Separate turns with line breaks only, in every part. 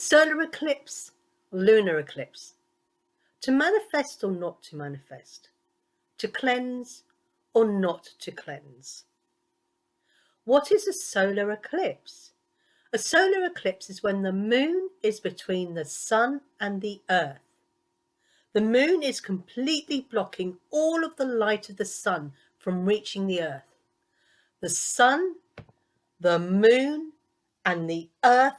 Solar eclipse, lunar eclipse. To manifest or not to manifest. To cleanse or not to cleanse. What is a solar eclipse? A solar eclipse is when the moon is between the sun and the earth. The moon is completely blocking all of the light of the sun from reaching the earth. The sun, the moon, and the earth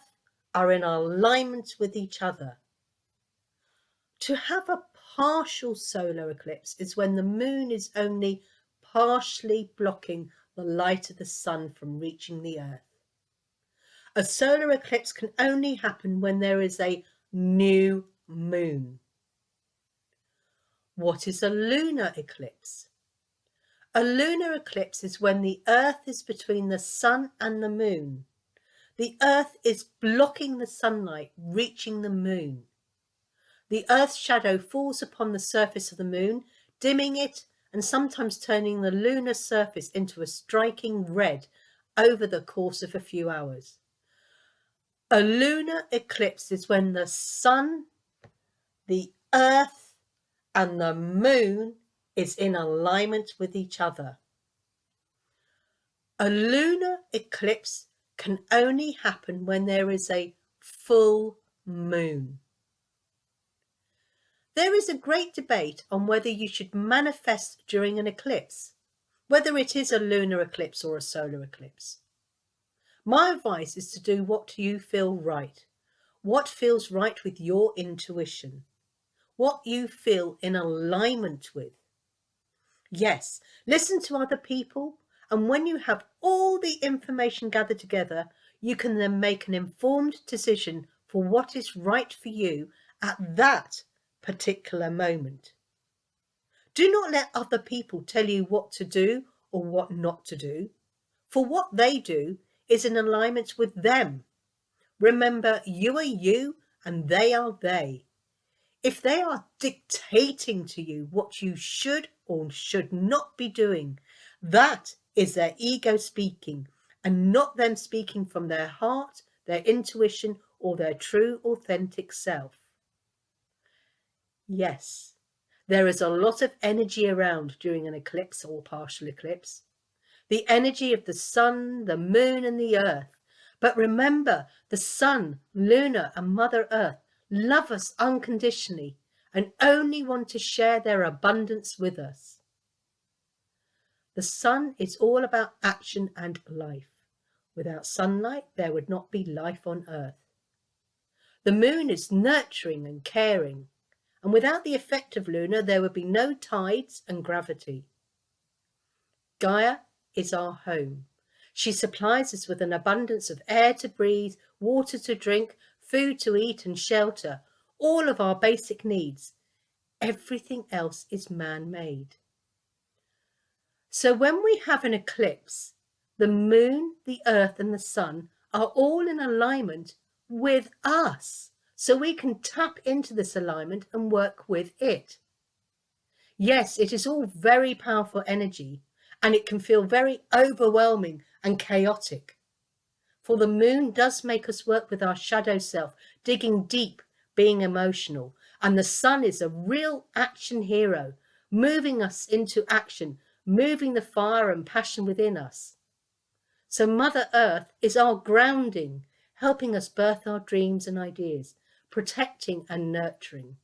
are in alignment with each other. To have a partial solar eclipse is when the moon is only partially blocking the light of the sun from reaching the earth. A solar eclipse can only happen when there is a new moon. What is a lunar eclipse? A lunar eclipse is when the earth is between the sun and the moon. The earth is blocking the sunlight reaching the moon. The earth's shadow falls upon the surface of the moon, dimming it and sometimes turning the lunar surface into a striking red over the course of a few hours. A lunar eclipse is when the sun, the earth, and the moon is in alignment with each other. A lunar eclipse can only happen when there is a full moon. There is a great debate on whether you should manifest during an eclipse, whether it is a lunar eclipse or a solar eclipse. My advice is to do what you feel right, what feels right with your intuition, what you feel in alignment with. Yes, listen to other people, and when you have all the information gathered together, you can then make an informed decision for what is right for you at that particular moment. Do not let other people tell you what to do or what not to do, for what they do is in alignment with them. Remember, you are you and they are they. If they are dictating to you what you should or should not be doing, that is their ego speaking and not them speaking from their heart, their intuition, or their true authentic self. Yes, there is a lot of energy around during an eclipse or partial eclipse. The energy of the sun, the moon, and the earth. But remember, the sun, Luna, and Mother Earth love us unconditionally and only want to share their abundance with us. The sun is all about action and life. Without sunlight, there would not be life on Earth. The moon is nurturing and caring, and without the effect of Luna, there would be no tides and gravity. Gaia is our home. She supplies us with an abundance of air to breathe, water to drink, food to eat, and shelter, all of our basic needs. Everything else is man-made. So when we have an eclipse, the moon, the earth, and the sun are all in alignment with us, so we can tap into this alignment and work with it. Yes, it is all very powerful energy, and it can feel very overwhelming and chaotic. For the moon does make us work with our shadow self, digging deep, being emotional, and the sun is a real action hero, moving us into action, moving the fire and passion within us. So Mother Earth is our grounding, helping us birth our dreams and ideas, protecting and nurturing.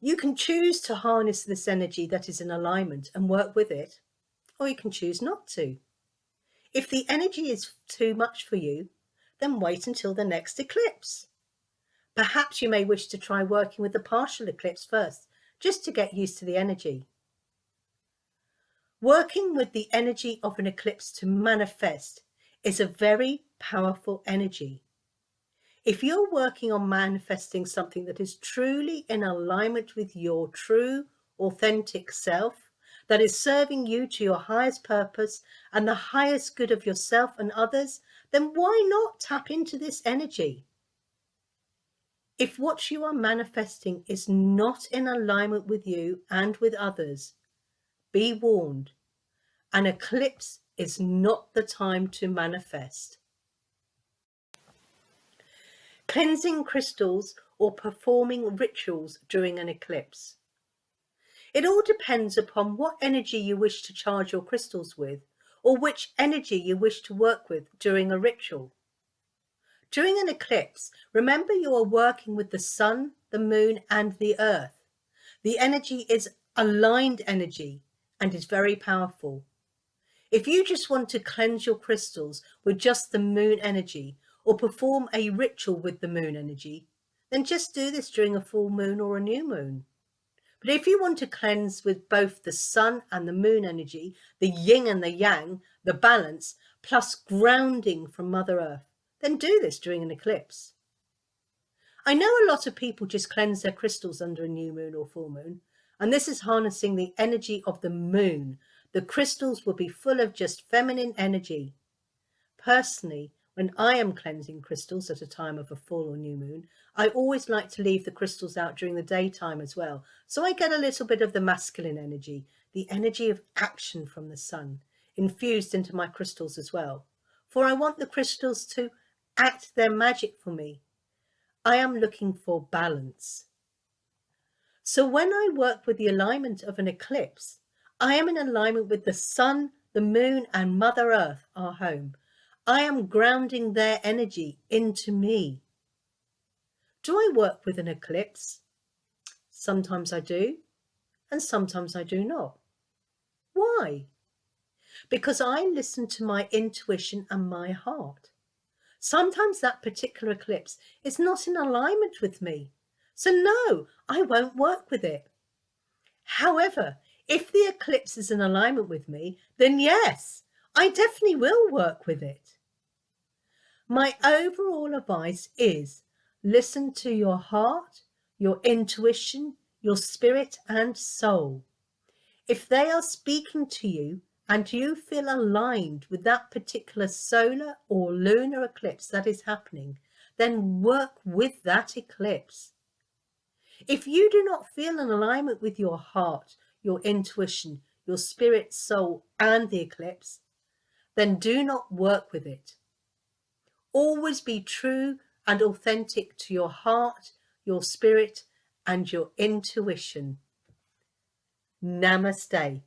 You can choose to harness this energy that is in alignment and work with it, or you can choose not to. If the energy is too much for you, then wait until the next eclipse. Perhaps you may wish to try working with the partial eclipse first, just to get used to the energy. Working with the energy of an eclipse to manifest is a very powerful energy. If you're working on manifesting something that is truly in alignment with your true, authentic self, that is serving you to your highest purpose and the highest good of yourself and others, then why not tap into this energy? If what you are manifesting is not in alignment with you and with others, be warned, an eclipse is not the time to manifest. cleansing crystals or performing rituals during an eclipse. It all depends upon what energy you wish to charge your crystals with, or which energy you wish to work with during a ritual. During an eclipse, remember you are working with the sun, the moon, and the earth. The energy is aligned energy and is very powerful. If you just want to cleanse your crystals with just the moon energy or perform a ritual with the moon energy, then just do this during a full moon or a new moon. But if you want to cleanse with both the sun and the moon energy, the yin and the yang, the balance, plus grounding from Mother Earth, then do this during an eclipse. I know a lot of people just cleanse their crystals under a new moon or full moon, and this is harnessing the energy of the moon. The crystals will be full of just feminine energy. Personally, when I am cleansing crystals at a time of a full or new moon, I always like to leave the crystals out during the daytime as well, so I get a little bit of the masculine energy, the energy of action from the sun, infused into my crystals as well. For I want the crystals to act their magic for me. I am looking for balance. So when I work with the alignment of an eclipse, I am in alignment with the sun, the moon, and Mother Earth, our home. I am grounding their energy into me. Do I work with an eclipse? Sometimes I do, and sometimes I do not. Why? Because I listen to my intuition and my heart. Sometimes that particular eclipse is not in alignment with me. So no, I won't work with it. However, if the eclipse is in alignment with me, then yes, I definitely will work with it. My overall advice is listen to your heart, your intuition, your spirit and soul. If they are speaking to you and you feel aligned with that particular solar or lunar eclipse that is happening, then work with that eclipse. If you do not feel an alignment with your heart, your intuition, your spirit, soul, and the eclipse, then do not work with it. Always be true and authentic to your heart, your spirit, and your intuition. Namaste.